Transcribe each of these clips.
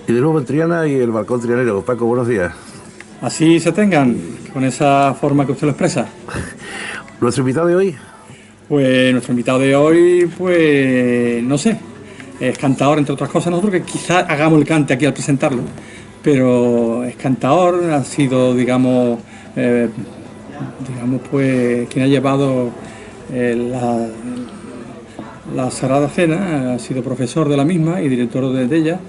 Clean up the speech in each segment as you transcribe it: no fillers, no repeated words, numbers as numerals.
Y de nuevo en Triana y el balcón trianero. Paco, buenos días. Así se tengan, con esa forma que usted lo expresa. ¿Nuestro invitado de hoy? Pues nuestro invitado de hoy, pues no sé, es cantador, entre otras cosas. Nosotros que quizás hagamos el cante aquí al presentarlo, pero es cantador, ha sido, digamos, pues quien ha llevado la Sagrada Cena, ha sido profesor de la misma y director de ella.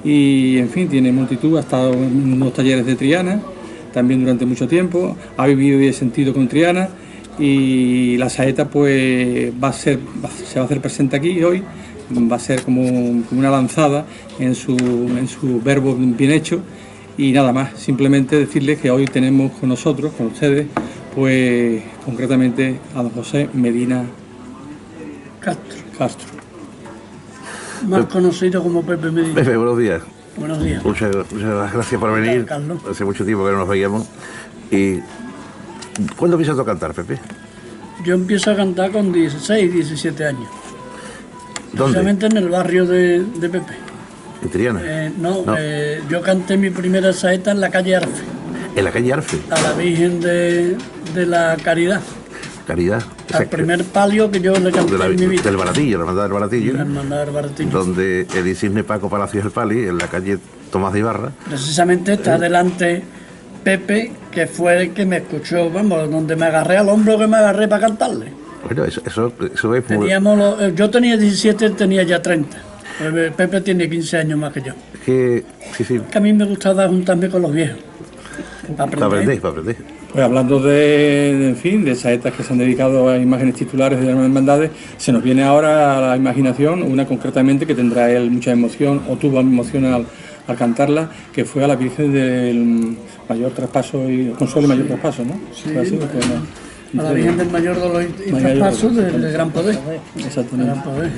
Y en fin, tiene multitud, ha estado en unos talleres de Triana también durante mucho tiempo, ha vivido y ha sentido con Triana, y la saeta pues se va a hacer presente aquí hoy, va a ser como una lanzada en su verbo bien hecho. Y nada más, simplemente decirles que hoy tenemos con nosotros, con ustedes, pues concretamente a don José Medina Castro. Más conocido como Pepe Medina. Pepe, buenos días. Buenos días. Muchas gracias por venir. Carlos. Hace mucho tiempo que no nos veíamos. ¿Y cuándo empiezas a cantar, Pepe? Yo empiezo a cantar con 16, 17 años. ¿Dónde? Precisamente en el barrio de Pepe. ¿En Triana? No. Yo canté mi primera saeta en la calle Arfe, ¿En la calle Arfe? a la Virgen de la Caridad. Caridad. Al primer palio que yo le canté en mi vida. Del Baratillo, la hermandad del Baratillo. La hermandad del Baratillo. Donde el insigne Paco Palacios del Pali, en la calle Tomás de Ibarra. Precisamente está delante Pepe, que fue el que me escuchó, vamos, donde me agarré al hombro que me agarré para cantarle. Bueno, eso es muy... Yo tenía 17, él tenía ya 30. Pepe tiene 15 años más que yo. Sí. Que a mí me gustaba juntarme con los viejos. Para aprender. Pues hablando de saetas que se han dedicado a imágenes titulares de las hermandades, se nos viene ahora a la imaginación una concretamente que tendrá él mucha emoción, o tuvo emoción al cantarla, que fue a la Virgen del Mayor Traspaso y Consuelo y Mayor Traspaso, ¿no? Sí, a la Virgen del Mayor Dolor y Traspaso del Gran Poder. Exactamente. Gran Poder.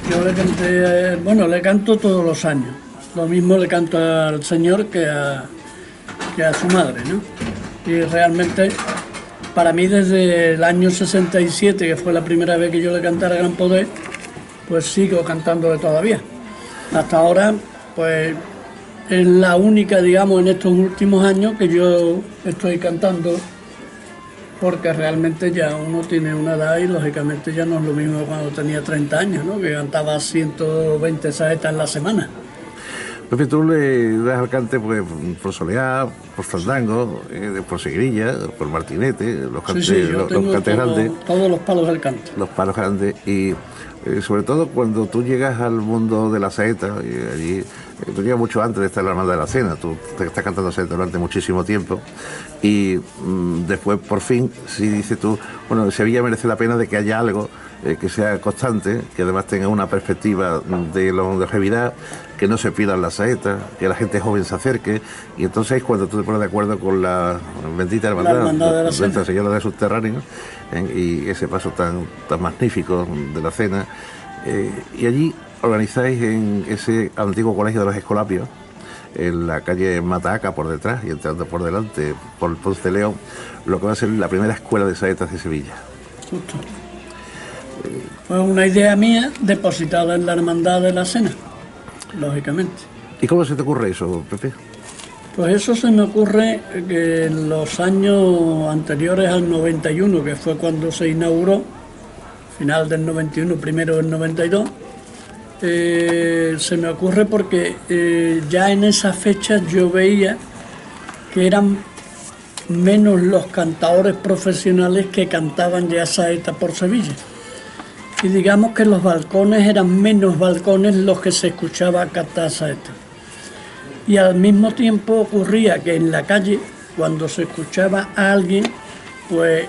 Yo le canté, le canto todos los años. Lo mismo le canto al Señor que a su madre, ¿no? Y realmente, para mí desde el año 67, que fue la primera vez que yo le cantara Gran Poder, pues sigo cantándole todavía. Hasta ahora, pues es la única, digamos, en estos últimos años que yo estoy cantando, porque realmente ya uno tiene una edad y lógicamente ya no es lo mismo cuando tenía 30 años, ¿no? Que cantaba 120 saetas en la semana. Pepe, tú le das al cante pues, por soleá, por fandango, por seguirilla, por martinete, los cantes, los cantes grandes. Todos los palos del cante. Los palos grandes y sobre todo cuando tú llegas al mundo de la saeta, y allí tú llegas mucho antes de estar en la hermandad de la cena, tú te estás cantando saeta durante muchísimo tiempo y después por fin, si dices tú, bueno, Sevilla merece la pena de que haya algo que sea constante, que además tenga una perspectiva de longevidad, que no se pierdan las saetas, que la gente joven se acerque, y entonces es cuando tú te pones de acuerdo con la bendita hermandad de Nuestra Señora de Subterráneos, y ese paso tan magnífico de la cena, y allí organizáis en ese antiguo colegio de los Escolapios, en la calle Matahaca por detrás y entrando por delante por Ponce de León, lo que va a ser la primera escuela de saetas de Sevilla. Justo. Fue una idea mía depositada en la hermandad de la cena, lógicamente. ¿Y cómo se te ocurre eso, Pepe? Pues eso se me ocurre que en los años anteriores al 91, que fue cuando se inauguró, final del 91, primero del 92, se me ocurre porque ya en esa fecha yo veía que eran menos los cantadores profesionales que cantaban ya saeta por Sevilla. Y digamos que los balcones eran menos balcones los que se escuchaba cantar saeta. Y al mismo tiempo ocurría que en la calle, cuando se escuchaba a alguien, pues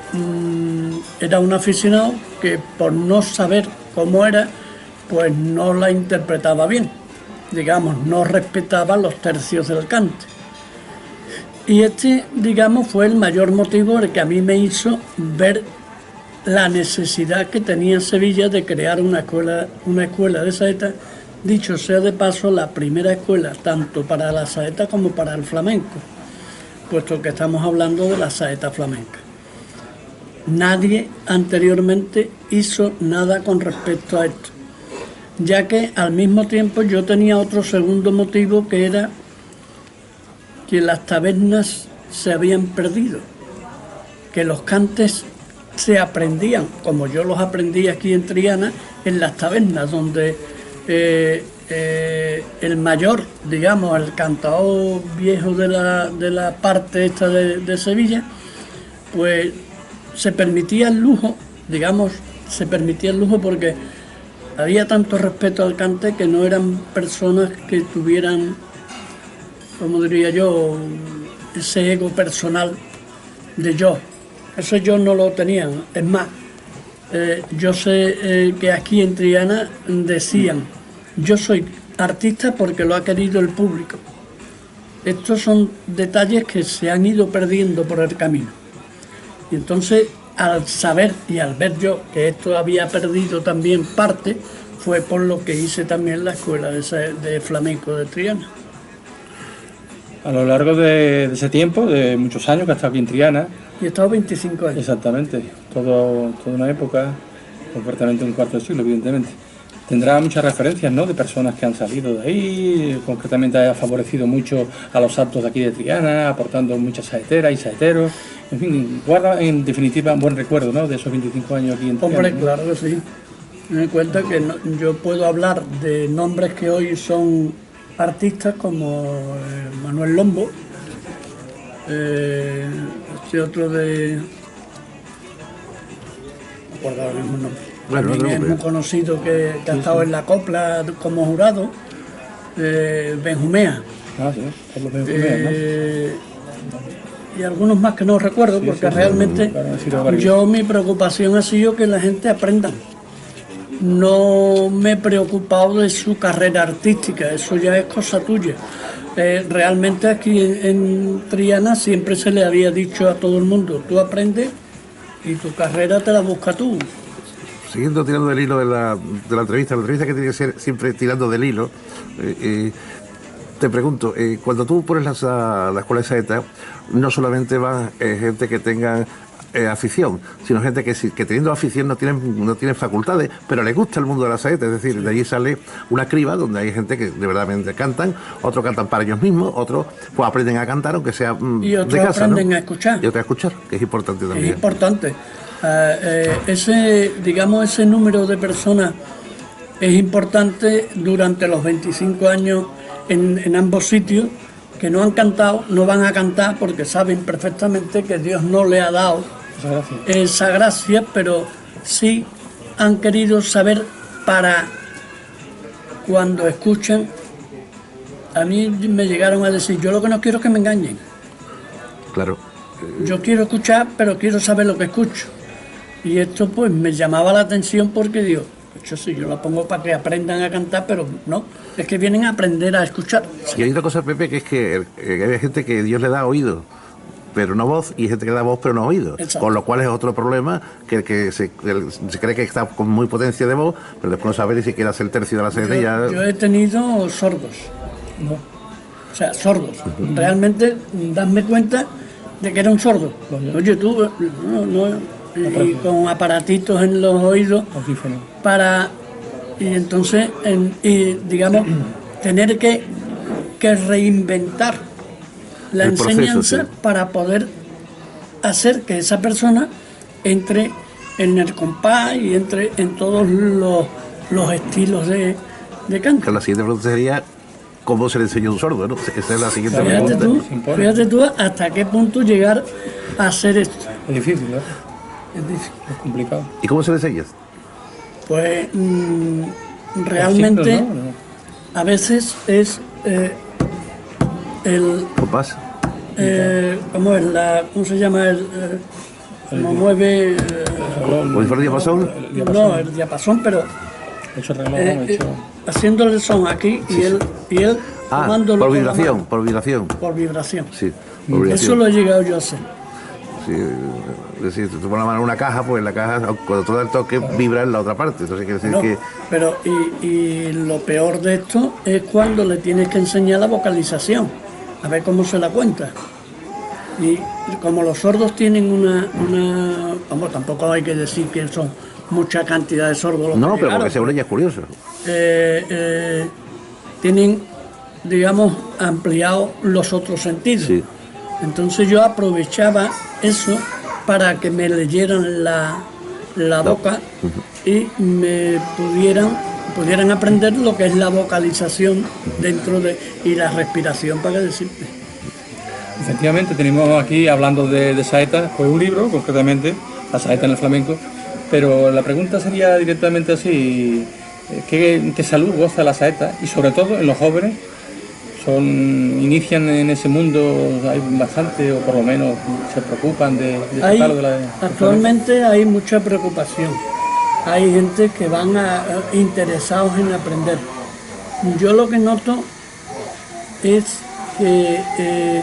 era un aficionado que por no saber cómo era, pues no la interpretaba bien. Digamos, no respetaba los tercios del cante. Y digamos, fue el mayor motivo el que a mí me hizo ver la necesidad que tenía Sevilla de crear una escuela de saeta, dicho sea de paso, la primera escuela tanto para la saeta como para el flamenco, puesto que estamos hablando de la saeta flamenca. Nadie anteriormente hizo nada con respecto a esto. ya que al mismo tiempo yo tenía otro segundo motivo, que era que las tabernas se habían perdido, que los cantes se aprendían, como yo los aprendí aquí en Triana, en las tabernas, donde el mayor, digamos, el cantador viejo de la parte esta de Sevilla, pues se permitía el lujo, digamos, se permitía el lujo porque había tanto respeto al cante que no eran personas que tuvieran, como diría yo, ese ego personal de yo. Eso yo no lo tenía. Es más, yo sé que aquí en Triana decían: yo soy artista porque lo ha querido el público. Estos son detalles que se han ido perdiendo por el camino. Y entonces, al saber y al ver yo que esto había perdido también parte, fue por lo que hice también la escuela de flamenco de Triana. A lo largo de ese tiempo, de muchos años que ha estado aquí en Triana. Y he estado 25 años. Exactamente, toda una época, concretamente un cuarto de siglo, evidentemente. Tendrá muchas referencias, ¿no?, de personas que han salido de ahí, concretamente ha favorecido mucho a los actos de aquí de Triana, aportando muchas saeteras y saeteros. En fin, guarda en definitiva un buen recuerdo, ¿no?, de esos 25 años aquí en Triana. Hombre, claro que sí. Me doy cuenta que yo puedo hablar de nombres que hoy son artistas, como Manuel Lombo, este otro de... no recuerdo ahora mismo el nombre. También es muy conocido, que ha estado en la copla como jurado, Benjumea. Ah, sí, por los Benjumea, ¿no? Y algunos más que no recuerdo, porque realmente mi preocupación ha sido que la gente aprenda. No me he preocupado de su carrera artística, eso ya es cosa tuya. Realmente aquí en Triana siempre se le había dicho a todo el mundo: tú aprendes y tu carrera te la busca tú. Siguiendo tirando del hilo de la entrevista que tiene que ser siempre tirando del hilo, te pregunto, cuando tú pones la escuela de saeta, no solamente van gente que tengan afición, sino gente que teniendo afición no tienen facultades, pero les gusta el mundo de la saeta. Es decir, de allí sale una criba donde hay gente que de verdad cantan, otros cantan para ellos mismos, otros pues aprenden a cantar, aunque sea y otros de casa, aprenden, ¿no?, a escuchar. Y otros a escuchar, que es importante también. Es importante. Ese número de personas es importante durante los 25 años en ambos sitios, que no han cantado, no van a cantar porque saben perfectamente que Dios no le ha dado esa gracia, pero sí han querido saber para cuando escuchan. A mí me llegaron a decir: yo lo que no quiero es que me engañen. Claro. Yo quiero escuchar, pero quiero saber lo que escucho. Y esto pues me llamaba la atención, porque digo: sí, yo la pongo para que aprendan a cantar, pero no, es que vienen a aprender a escuchar. Y hay otra cosa, Pepe, que es que hay gente que Dios le da oído, pero no voz, y gente que da voz pero no oído. Exacto. Con lo cual es otro problema, que se cree que está con muy potencia de voz, pero después no sabe ni siquiera hacer el tercio de la saeta. Yo he tenido sordos, ¿no? O sea, sordos. Realmente, dadme cuenta de que era un sordo. Oye, tú, y con aparatitos en los oídos y entonces digamos tener que reinventar la enseñanza, proceso, sí, para poder hacer que esa persona entre en el compás y entre en todos los estilos de canto. La siguiente pregunta sería: ¿cómo se le enseñó a un sordo, no? Esa es la siguiente pregunta. Fíjate tú hasta qué punto llegar a hacer esto. Es difícil, ¿no? Es difícil, es complicado. ¿Y cómo se le enseñas? Pues realmente, ¿no? A veces es el... ¿Compás? ¿Cómo es? ¿Cómo se llama? ¿Cómo mueve? ¿El diapasón? No, el diapasón, pero... haciéndole son aquí, sí, y él tomándolo por vibración. Por vibración. Sí, por vibración. Eso lo he llegado yo a hacer. Sí, es decir, tú pones la mano en una caja, pues la caja, cuando tú das el toque, vibra en la otra parte. Entonces quiere decir que... Pero, y lo peor de esto es cuando le tienes que enseñar la vocalización, a ver cómo se la cuenta. Y como los sordos tienen una vamos, tampoco hay que decir que son mucha cantidad de sordos. No, pero porque seguro ella es curioso. tienen, digamos, ampliado los otros sentidos. Sí. Entonces yo aprovechaba eso para que me leyeran la boca y me pudieran aprender lo que es la vocalización dentro de y la respiración, para decirte. Efectivamente, tenemos aquí, hablando de saetas, pues un libro, concretamente, la saeta en el flamenco, pero la pregunta sería directamente así, ¿qué salud goza la saeta? Y sobre todo en los jóvenes, inician en ese mundo, hay bastante, o por lo menos se preocupan de tocarlo de la... Actualmente hay mucha preocupación, hay gente que van interesados en aprender. Yo lo que noto es que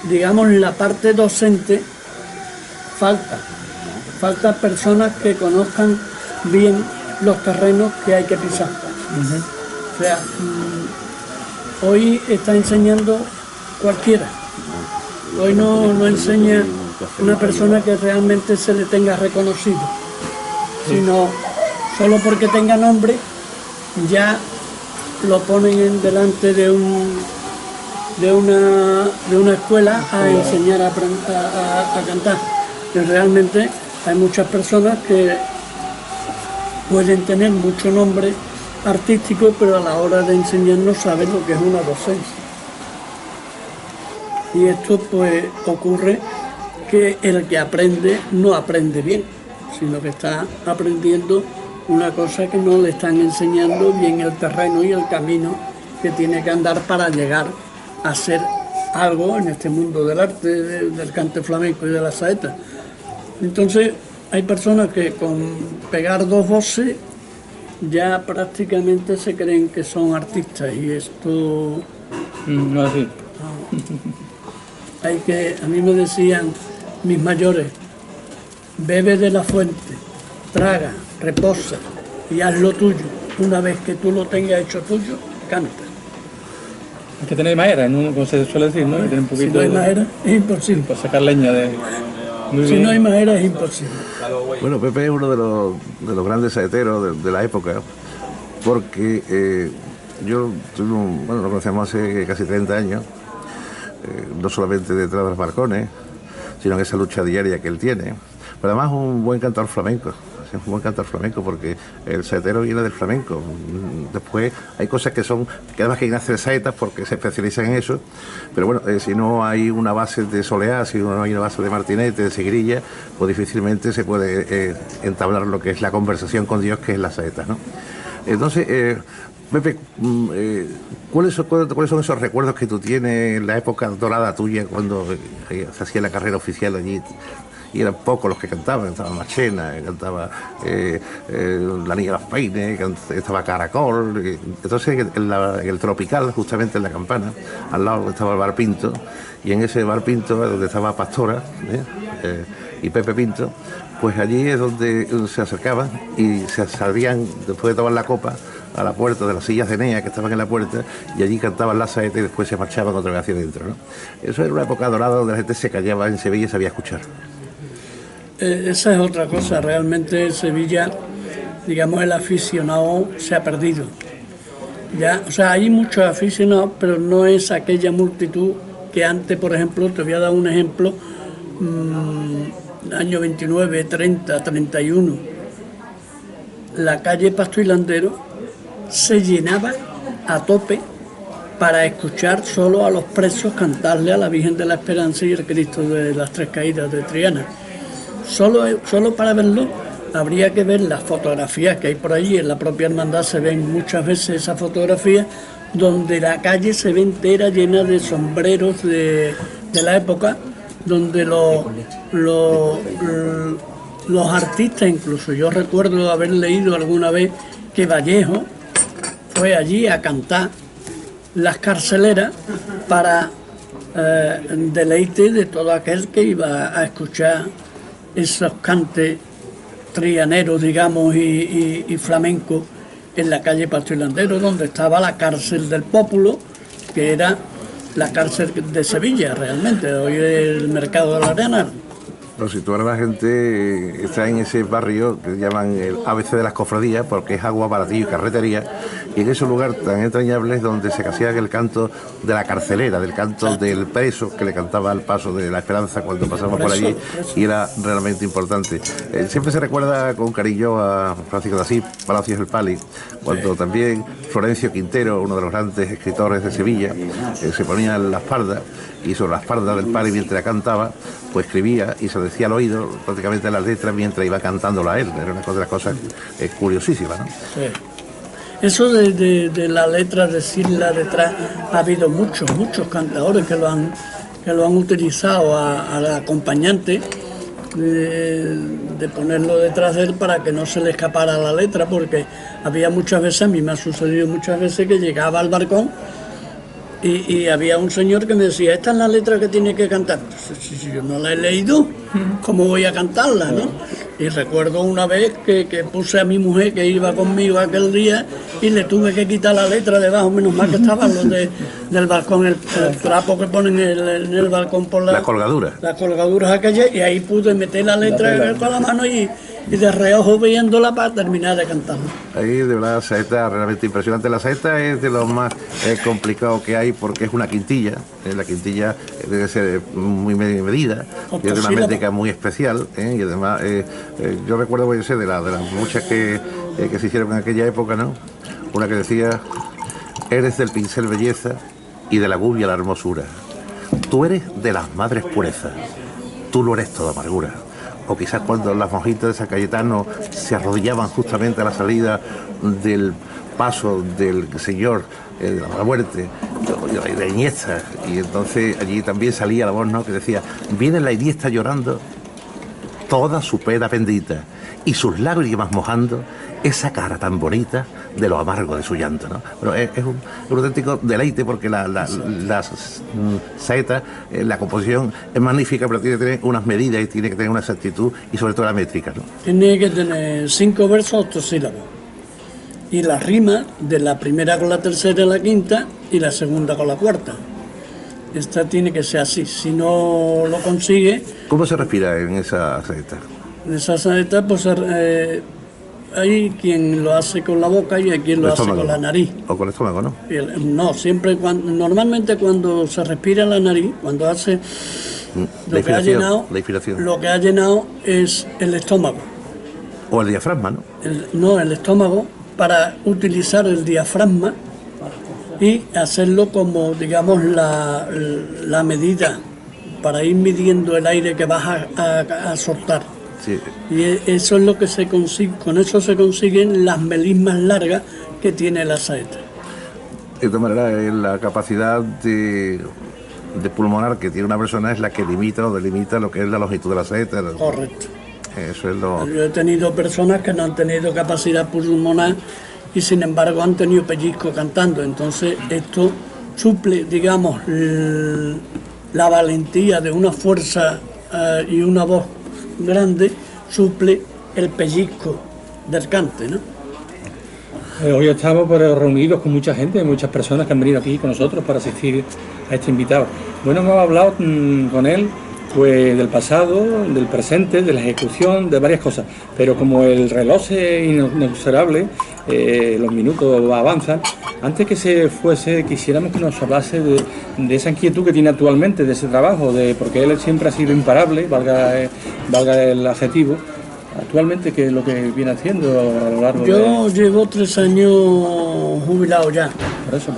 digamos, la parte docente falta personas que conozcan bien los terrenos que hay que pisar. O sea, hoy está enseñando cualquiera. Hoy no enseña una persona que realmente se le tenga reconocido, sino solo porque tenga nombre ya lo ponen delante de una escuela a enseñar a cantar. Y realmente hay muchas personas que pueden tener mucho nombre artístico, pero a la hora de enseñar no saben lo que es una docencia. Y esto pues ocurre que el que aprende no aprende bien, sino que está aprendiendo una cosa que no le están enseñando bien el terreno y el camino que tiene que andar para llegar a hacer algo en este mundo del arte, del cante flamenco y de la saeta. Entonces hay personas que con pegar dos voces ya prácticamente se creen que son artistas, y esto no es así. A mí me decían mis mayores: bebe de la fuente, traga, reposa y haz lo tuyo. Una vez que tú lo tengas hecho tuyo, canta. Hay que tener madera, ¿no? Como se suele decir, ¿no? Hay que tener un poquito si no hay madera, es imposible. Para sacar leña de... Si no hay madera, es imposible. Bueno, Pepe es uno de los grandes saeteros de la época, porque yo lo conocemos hace casi 30 años, no solamente detrás de los balcones, sino en esa lucha diaria que él tiene. Pero además un buen cantor flamenco. Es un buen cantor flamenco, porque el saetero viene del flamenco. Después hay cosas que además que hay que hacer saetas porque se especializan en eso, pero bueno, si no hay una base de soleá, si no hay una base de martinete, de sigrilla, pues difícilmente se puede entablar lo que es la conversación con Dios, que es la saeta, ¿no? Entonces, Pepe, ¿cuáles son esos recuerdos que tú tienes en la época dorada tuya, cuando se hacía la carrera oficial allí? Y eran pocos los que cantaban. Cantaba Machena, cantaba La Niña de los Peines, estaba Caracol. Entonces en el Tropical, justamente en la Campana, al lado estaba el Bar Pinto, y en ese Bar Pinto, donde estaba Pastora y Pepe Pinto, pues allí es donde se acercaban y se salían, después de tomar la copa, a la puerta de las sillas de Enea que estaban en la puerta, y allí cantaban la saeta y después se marchaban otra vez hacia adentro, ¿no? Eso era una época dorada donde la gente se callaba en Sevilla y sabía escuchar. Esa es otra cosa. Realmente en Sevilla, digamos, el aficionado se ha perdido. Ya, o sea, hay muchos aficionados, pero no es aquella multitud que antes, por ejemplo, te voy a dar un ejemplo, año 29, 30, 31, la calle Pasto y Landero se llenaba a tope para escuchar solo a los presos cantarle a la Virgen de la Esperanza y el Cristo de las Tres Caídas de Triana. Solo para verlo habría que ver las fotografías que hay por allí. En la propia hermandad se ven muchas veces esas fotografías donde la calle se ve entera llena de sombreros de la época, donde los artistas, incluso yo recuerdo haber leído alguna vez que Vallejo fue allí a cantar las carceleras para deleite de todo aquel que iba a escuchar esos cantes trianeros, digamos, y flamencos en la calle Pasto y Landero, donde estaba la cárcel del Pópulo, que era la cárcel de Sevilla realmente, hoy el mercado del Arenal. Los situar a la gente está en ese barrio que llaman el ABC de las cofradías, porque es agua, baratillo y carretería, y en ese lugar tan entrañable es donde se hacía el canto de la carcelera, del canto del preso que le cantaba al paso de la Esperanza cuando pasamos por allí, y era realmente importante. Siempre se recuerda con cariño a Francisco de Asís, Palacios del Pali, cuando también Florencio Quintero, uno de los grandes escritores de Sevilla, se ponía en la espalda, y sobre la espalda del Pali mientras cantaba, pues escribía y se decía al oído prácticamente las letras mientras iba cantándola a él. Era una de las cosas curiosísimas, ¿no? Sí. Eso de la letra, decirla detrás, ha habido muchos cantadores que lo han utilizado al acompañante, de ponerlo detrás de él para que no se le escapara la letra, porque había muchas veces, a mí me ha sucedido muchas veces que llegaba al balcón y había un señor que me decía, esta es la letra que tiene que cantar. Si yo no la he leído, ¿cómo voy a cantarla, no? Y recuerdo una vez que puse a mi mujer que iba conmigo aquel día y le tuve que quitar la letra debajo, menos mal que estaban los del balcón, el trapo que ponen en el balcón por las colgaduras. Las colgaduras aquellas, y ahí pude meter la letra con la mano y de reojo viéndola para terminar de cantarla. Ahí de verdad la saeta realmente impresionante. La saeta es de lo más complicado que hay porque es una quintilla. La quintilla debe ser muy medida, tiene una métrica muy especial, y además yo recuerdo, voy a decir, de las muchas que se hicieron en aquella época, ¿no? Una que decía, eres del pincel belleza y de la gubia la hermosura. Tú eres de las madres purezas, tú lo eres toda amargura. O quizás cuando las monjitas de San Cayetano se arrodillaban justamente a la salida del paso del Señor de la mala muerte, de Iniesta, y entonces allí también salía la voz, ¿no?, que decía, viene la Iniesta llorando toda su pena bendita y sus lágrimas mojando esa cara tan bonita de lo amargo de su llanto, ¿no? Pero es un auténtico deleite porque las saetas, la composición es magnífica, pero tiene que tener unas medidas y tiene que tener una exactitud y sobre todo la métrica, ¿no? Tiene que tener 5 versos octosílabos y la rima de la primera con la tercera y la quinta y la segunda con la cuarta. Esta tiene que ser así, si no lo consigue... ¿Cómo se respira en esa saeta? En esa saeta, pues hay quien lo hace con la boca y hay quien lo hace con la nariz. O con el estómago, ¿no? No, siempre, normalmente cuando se respira la nariz, cuando hace lo que ha llenado es el estómago. O el diafragma, ¿no? El estómago, para utilizar el diafragma y hacerlo como, digamos, la medida, para ir midiendo el aire que vas a soltar. Sí. Y eso es lo que se consigue, con eso se consiguen las melismas largas que tiene la saeta. De todas maneras, la capacidad de pulmonar que tiene una persona es la que limita o delimita lo que es la longitud de la saeta. Correcto. Eso es lo... Yo he tenido personas que no han tenido capacidad pulmonar y sin embargo han tenido pellizco cantando. Entonces esto suple, digamos, la valentía de una fuerza y una voz grande, suple el pellizco del cante, ¿no? Hoy estamos reunidos con mucha gente, muchas personas que han venido aquí con nosotros para asistir a este invitado. Bueno, hemos hablado con él pues del pasado, del presente, de la ejecución, de varias cosas, pero como el reloj es inexorable, los minutos avanzan. Antes que se fuese, quisiéramos que nos hablase de esa inquietud que tiene actualmente, de ese trabajo, porque él siempre ha sido imparable, valga el adjetivo. Actualmente, ¿qué es lo que viene haciendo a lo largo Yo llevo 3 años jubilado ya. Por eso.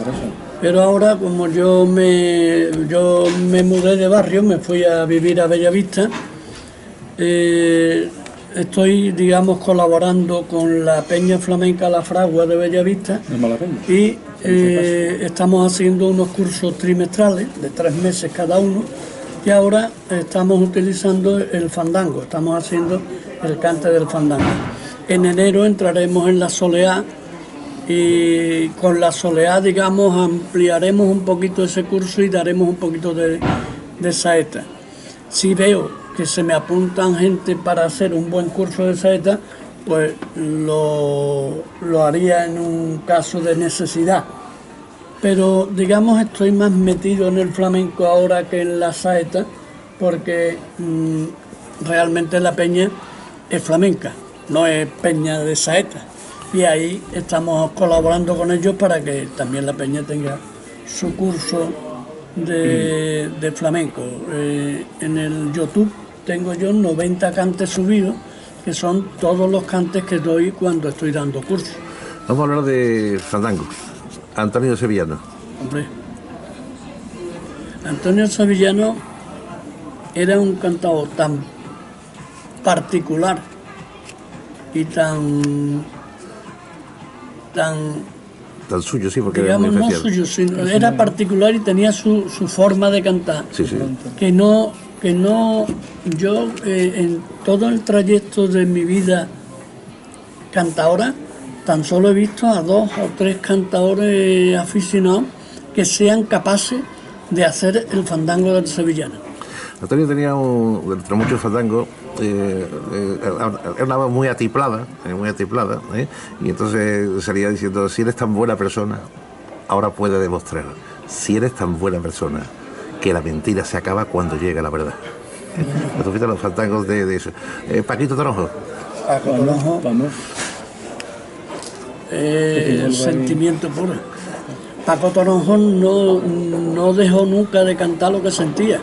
Pero ahora, como yo me mudé de barrio, me fui a vivir a Bellavista, estoy, digamos, colaborando con la Peña Flamenca La Fragua de Bellavista y estamos haciendo unos cursos trimestrales de 3 meses cada uno y ahora estamos utilizando el fandango, estamos haciendo el cante del fandango. En enero entraremos en la soleá y con la soleá, digamos, ampliaremos un poquito ese curso y daremos un poquito de saeta. Si veo que se me apuntan gente para hacer un buen curso de saeta, pues lo haría en un caso de necesidad. Pero, digamos, estoy más metido en el flamenco ahora que en la saeta, porque realmente la peña es flamenca, no es peña de saeta. Y ahí estamos colaborando con ellos para que también la peña tenga su curso de flamenco. En el YouTube tengo yo 90 cantes subidos, que son todos los cantes que doy cuando estoy dando cursos. Vamos a hablar de fandango. Antonio Sevillano. Hombre, Antonio Sevillano era un cantador tan particular y tan Tan suyo, sí, porque digamos, era muy no especial. suyo, sino era particular y tenía su forma de cantar. Sí, sí. Que no, yo en todo el trayecto de mi vida cantadora, tan solo he visto a 2 o 3 cantadores aficionados que sean capaces de hacer el fandango del sevillano. Antonio tenía, entre muchos fandangos, era una voz muy atiplada, ¿eh? Y entonces salía diciendo: si eres tan buena persona, ahora puedes demostrar. Si eres tan buena persona, que la mentira se acaba cuando llega la verdad. ¿Tú viste los fandangos de eso? Paquito Toronjo. Paco Toronjo, vamos. Sentimiento puro. Paco Toronjo no dejó nunca de cantar lo que sentía.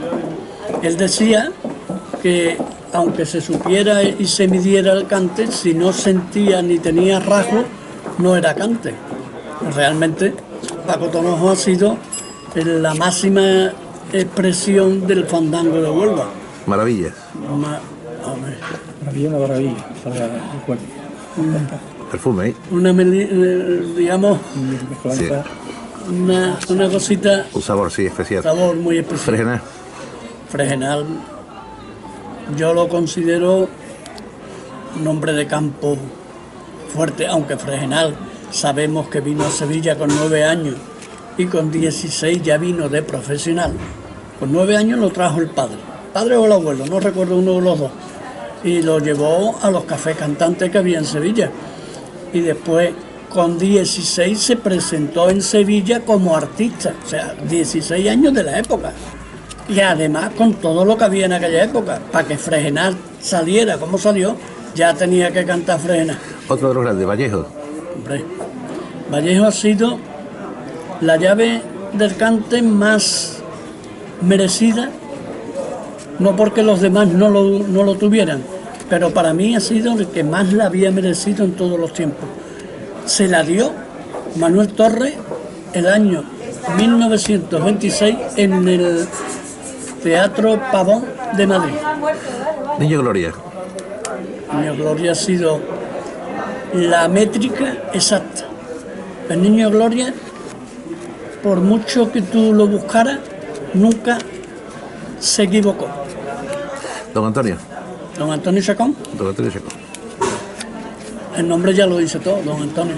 Él decía que aunque se supiera y se midiera el cante, si no sentía ni tenía rasgo, no era cante. Realmente Paco Toronjo ha sido la máxima expresión del fandango de Huelva. Maravillas. Maravilla, una maravilla para el cuerpo. Perfume, ¿eh? Digamos, Sí. una cosita, Un sabor, sí, especial. sabor muy especial. Fregenal. Fregenal, yo lo considero un hombre de campo fuerte, aunque Fregenal sabemos que vino a Sevilla con 9 años y con 16 ya vino de profesional. Con 9 años lo trajo el padre o el abuelo, no recuerdo, uno de los dos, y lo llevó a los cafés cantantes que había en Sevilla. Y después, con 16, se presentó en Sevilla como artista, o sea, 16 años de la época. Y además con todo lo que había en aquella época, para que Fregenal saliera como salió, ya tenía que cantar Fregenal. Otro de los grandes, Vallejo. Hombre, Vallejo ha sido la llave del cante más merecida, no porque los demás no lo tuvieran, pero para mí ha sido el que más la había merecido en todos los tiempos. Se la dio Manuel Torres el año 1926 en el Teatro Pavón de Madrid. Niño Gloria. Niño Gloria ha sido la métrica exacta. El Niño Gloria, por mucho que tú lo buscaras, nunca se equivocó. Don Antonio. Don Antonio Chacón, Don Antonio Chacón. el nombre ya lo dice todo, don Antonio.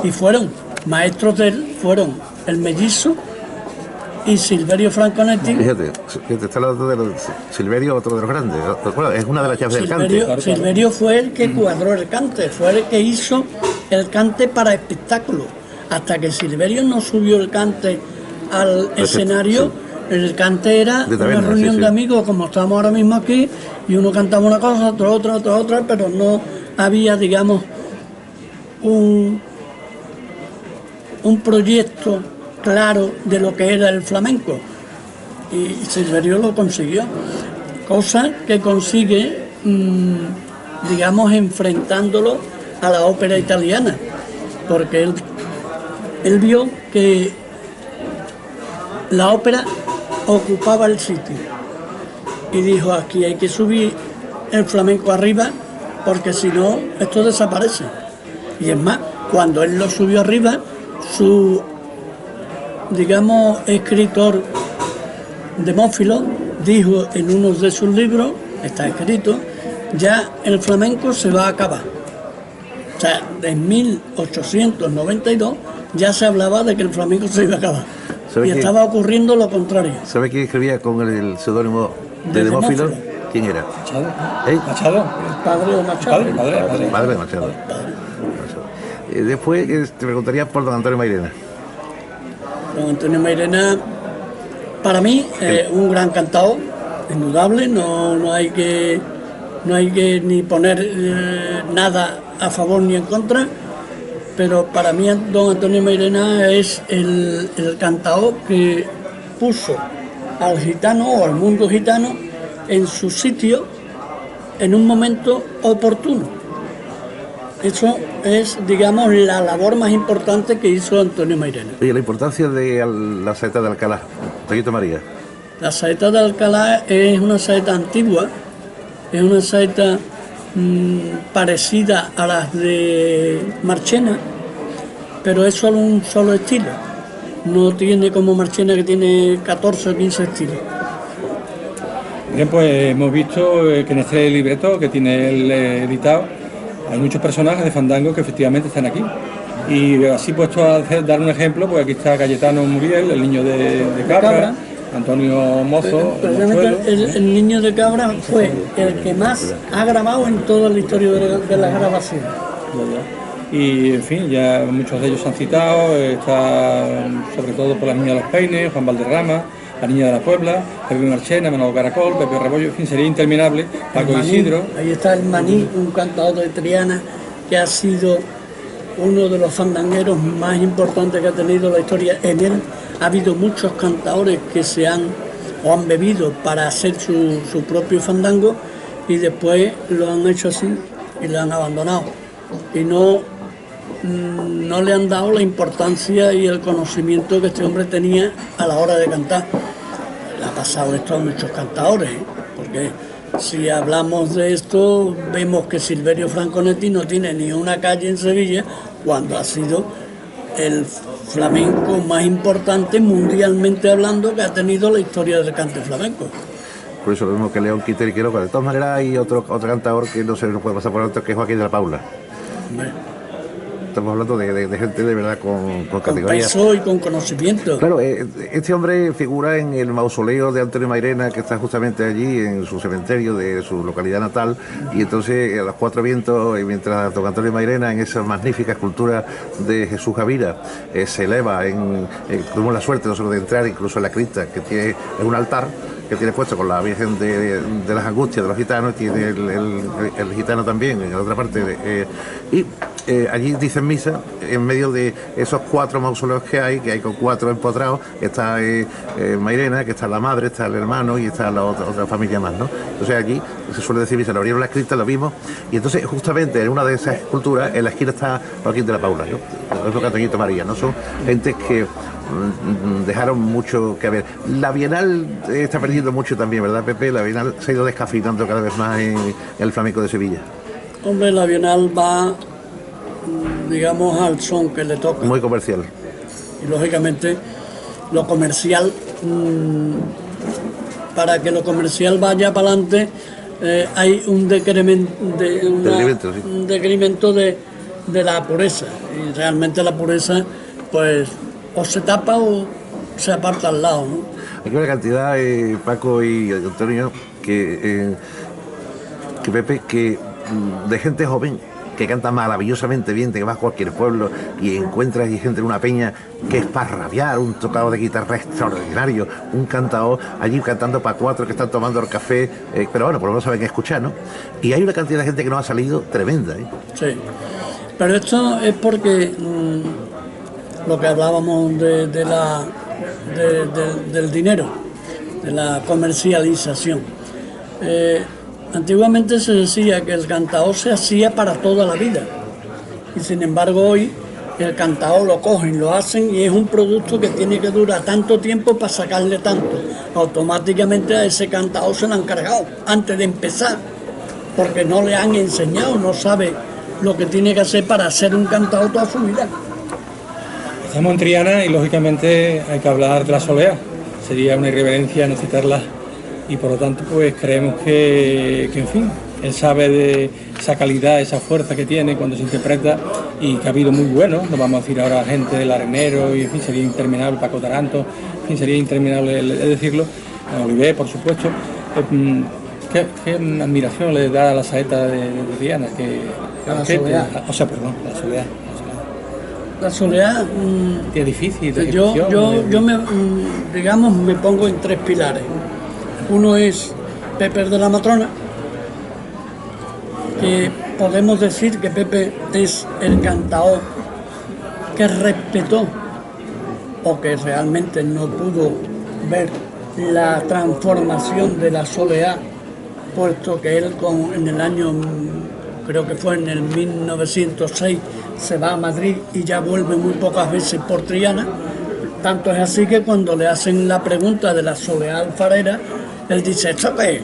Y fueron maestros de él, fueron el Mellizo y Silverio Franconetti. Fíjate, está hablando de Silverio, otro de los grandes. Bueno, es una de las llaves del cante. Silverio fue el que cuadró el cante, fue el que hizo el cante para espectáculo. Hasta que Silverio no subió el cante al escenario, el cante era De taberna, una reunión sí. de amigos, como estamos ahora mismo aquí, y uno cantaba una cosa, otro otra, pero no había, digamos, un proyecto claro de lo que era el flamenco. Y Silverio lo consiguió, cosa que consigue, digamos, enfrentándolo a la ópera italiana, porque él vio que la ópera ocupaba el sitio y dijo: aquí hay que subir el flamenco arriba, porque si no esto desaparece. Y es más, cuando él lo subió arriba, su, digamos, escritor Demófilo dijo en uno de sus libros, está escrito, ya el flamenco se va a acabar. O sea, en 1892 ya se hablaba de que el flamenco se iba a acabar. Y estaba ocurriendo lo contrario. ¿Sabe quién escribía con el seudónimo de Demófilo? ¿Quién era? Machado. ¿Eh? Machado. El padre de Machado. Padre de Machado. Después te preguntaría por don Antonio Mairena. Don Antonio Mairena, para mí, un gran cantador, indudable, no hay que no hay que ni poner nada a favor ni en contra, pero para mí don Antonio Mairena es el cantaor que puso al gitano o al mundo gitano en su sitio en un momento oportuno. Eso es, digamos, la labor más importante que hizo Antonio Mairena. Oye, la importancia de la saeta de Alcalá, Toñito María. La saeta de Alcalá es una saeta antigua, es una saeta parecida a las de Marchena, pero es solo un solo estilo. No tiene como Marchena, que tiene 14 o 15 estilos. Bien, pues hemos visto que en este libreto que tiene él editado hay muchos personajes de fandango que efectivamente están aquí. Y así puesto a dar un ejemplo, pues aquí está Cayetano Muriel, el niño de Cabra, Antonio Mozo. El niño de Cabra fue el que más ha grabado en toda la historia de la grabación. Y en fin, ya muchos de ellos se han citado, está sobre todo por la niña de los Peines, Juan Valderrama, la niña de la Puebla, Pepe Marchena, Manolo Caracol, Pepe Rebollo, en fin, sería interminable. Paco Isidro. Ahí está el Maní, un cantador de Triana que ha sido uno de los fandangueros más importantes que ha tenido la historia. En él ha habido muchos cantadores que se han bebido para hacer su propio fandango y después lo han hecho así y lo han abandonado. Y no le han dado la importancia y el conocimiento que este hombre tenía a la hora de cantar. Le ha pasado esto a muchos cantadores, porque si hablamos de esto, vemos que Silverio Franconetti no tiene ni una calle en Sevilla, cuando ha sido el flamenco más importante mundialmente hablando que ha tenido la historia del cante flamenco. Por eso lo mismo que León Quintero y Quiroga. De todas maneras hay otro cantador que no se nos puede pasar por alto, que es Joaquín de la Paula. Estamos hablando de gente de verdad con categoría. Con peso y con conocimiento. Claro, este hombre figura en el mausoleo de Antonio Mairena, que está justamente allí en su cementerio de su localidad natal, y entonces a los cuatro vientos, mientras don Antonio Mairena, en esa magnífica escultura de Jesús Gavira, se eleva, tuvimos la suerte nosotros de entrar incluso en la cripta, que tiene un altar que tiene puesto con la Virgen de las Angustias de los gitanos, tiene el gitano también en la otra parte, allí dicen misa en medio de esos cuatro mausoleos que hay con cuatro empotrados. Está Mairena, que está la madre, está el hermano y está la otra familia más, ¿no? Entonces allí se suele decir misa, le abrieron la cripta, lo vimos, y entonces justamente en una de esas esculturas en la esquina está Joaquín de la Paula, ¿no? Es lo que Toñito María, ¿no? Son gente que dejaron mucho que ver. La Bienal está perdiendo mucho también, ¿verdad, Pepe? La Bienal se ha ido descafeinando cada vez más en el flamenco de Sevilla. Hombre, la Bienal va, digamos, al son que le toca. Muy comercial. Y lógicamente lo comercial, para que lo comercial vaya para adelante, hay un decremento de la pureza. Y realmente la pureza, pues, o se tapa o se aparta al lado, ¿no? Aquí hay una cantidad, Paco y Antonio, que Pepe, de gente joven que canta maravillosamente bien, te vas a cualquier pueblo y encuentras gente en una peña que es para rabiar, un tocado de guitarra extraordinario, un cantador allí cantando para cuatro que están tomando el café, pero bueno, por lo menos saben escuchar, ¿no? Y hay una cantidad de gente que nos ha salido tremenda, ¿eh? Sí, pero esto es porque lo que hablábamos del dinero, de la comercialización. Antiguamente se decía que el cantao se hacía para toda la vida, y sin embargo hoy el cantao lo cogen, lo hacen y es un producto que tiene que durar tanto tiempo para sacarle tanto. Automáticamente a ese cantao se lo han cargado antes de empezar, porque no le han enseñado, no sabe lo que tiene que hacer para hacer un cantao toda su vida. Estamos en Triana y lógicamente hay que hablar de la Soleá. Sería una irreverencia no citarla, y por lo tanto pues creemos que en fin, él sabe de esa calidad, esa fuerza que tiene cuando se interpreta, y que ha habido muy bueno. No vamos a decir ahora gente del Arenero, y en fin, sería interminable, Paco Taranto, en fin, sería interminable decirlo, Oliver, por supuesto. ¿Qué admiración le da a la saeta de Triana? La Soleá. O sea, perdón, la Soleá. La Soleá, es difícil. Yo me pongo en tres pilares. Uno es Pepe de la Matrona, que podemos decir que Pepe es el cantaor que respetó o que realmente no pudo ver la transformación de la soleá, puesto que él en el año, creo que fue en el 1906, se va a Madrid y ya vuelve muy pocas veces por Triana. Tanto es así que cuando le hacen la pregunta de la soleá alfarera, él dice: ¿esto qué es?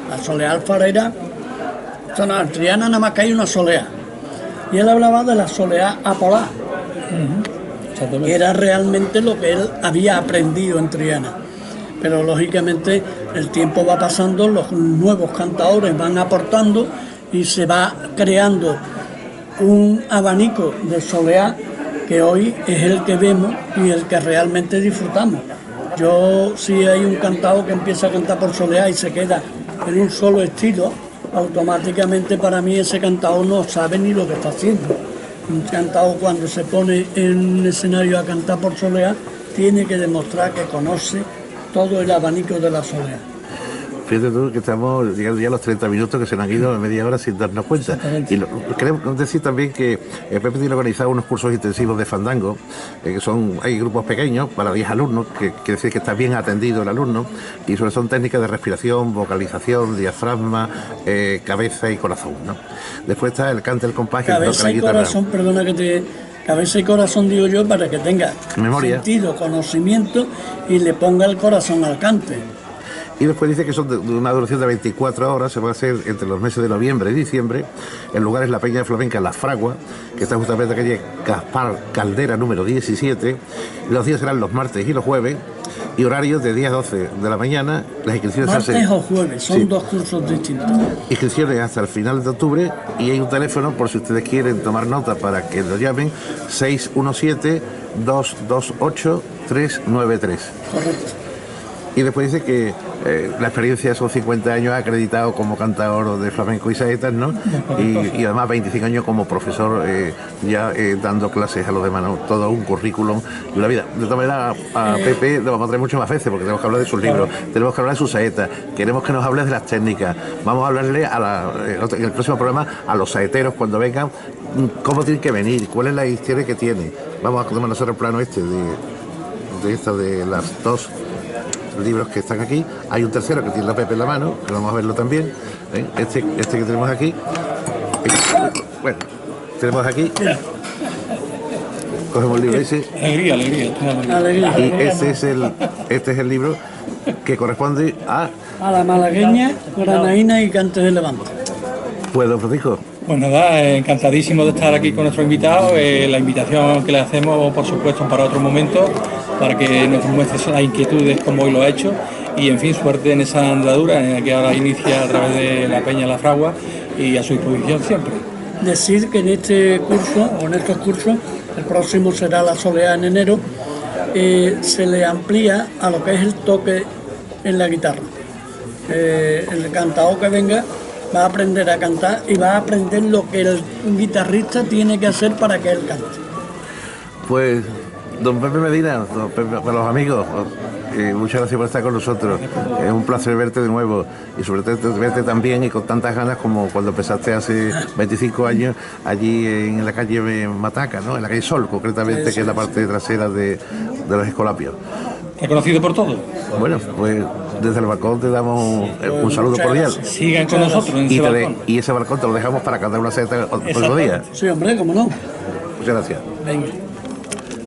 La soleá alfarera, esto no, en Triana nada más que hay una soleá. Y él hablaba de la soleá apolar, que era realmente lo que él había aprendido en Triana. Pero lógicamente el tiempo va pasando, los nuevos cantaores van aportando y se va creando un abanico de soleá que hoy es el que vemos y el que realmente disfrutamos. Yo, si hay un cantador que empieza a cantar por soleá y se queda en un solo estilo, automáticamente para mí ese cantador no sabe ni lo que está haciendo. Un cantador, cuando se pone en un escenario a cantar por soleá, tiene que demostrar que conoce todo el abanico de la soleá. Fíjate tú que estamos llegando ya a los 30 minutos que se nos han ido a media hora sin darnos cuenta. Y queremos decir también que Pepe tiene organizado unos cursos intensivos de fandango, que hay grupos pequeños para 10 alumnos, que quiere decir que está bien atendido el alumno, y son técnicas de respiración, vocalización, diafragma, cabeza y corazón, ¿no? Después está el cante, el compás y cabeza la y guitarra. Corazón, perdona que te... Cabeza y corazón, digo yo, para que tenga memoria, sentido, conocimiento y le ponga el corazón al cante. Y después dice que son de una duración de 24 horas, se va a hacer entre los meses de noviembre y diciembre. El lugar es la Peña Flamenca La Fragua, que está justamente en la calle Gaspar Caldera número 17. Los días serán los martes y los jueves, y horarios de 10 a 12 de la mañana. Las inscripciones martes o jueves, son dos cursos distintos. Inscripciones hasta el final de octubre, y hay un teléfono por si ustedes quieren tomar nota para que lo llamen: 617-228-393. Correcto. Y después dice que la experiencia son 50 años acreditado como cantador de flamenco y saetas, ¿no? Y además 25 años como profesor dando clases a los demás, ¿no? Todo un currículum y una vida. De todas maneras, a Pepe lo vamos a traer muchas más veces porque tenemos que hablar de sus libros, tenemos que hablar de sus saetas, queremos que nos hables de las técnicas, vamos a hablarle en el próximo programa a los saeteros cuando vengan, cómo tienen que venir, cuál es la historia que tiene. Vamos a tomar nosotros el plano de las dos libros que están aquí. Hay un tercero que tiene la Pepe en la mano, que vamos a verlo también. Este que tenemos aquí. Bueno, tenemos aquí. Cogemos el libro ese. Alegría. Y este es el libro que corresponde a la malagueña, granaína y cante de Levante. Pues, don Francisco. Pues nada, encantadísimo de estar aquí con nuestro invitado. La invitación que le hacemos, por supuesto, para otro momento, para que nos muestre las inquietudes como hoy lo ha hecho, y en fin, suerte en esa andadura que ahora inicia a través de la Peña La Fragua, y a su disposición siempre. Decir que en este curso, o en estos cursos, el próximo será la soleá en enero, se le amplía a lo que es el toque en la guitarra. El cantador que venga va a aprender a cantar y va a aprender lo que el guitarrista tiene que hacer para que él cante. Pues, don Pepe Medina, para los amigos, muchas gracias por estar con nosotros. Es un placer verte de nuevo, y sobre todo verte tan bien y con tantas ganas como cuando empezaste hace 25 años allí en la calle Mataca, ¿no? En la calle Sol, concretamente, que es la parte trasera de los Escolapios. ¿Reconocido por todos? Bueno, pues desde el balcón te damos un saludo cordial. Sigan con nosotros en ese balcón. Y ese balcón te lo dejamos para cantar una saeta otro día. Sí, hombre, cómo no. Muchas gracias. Venga.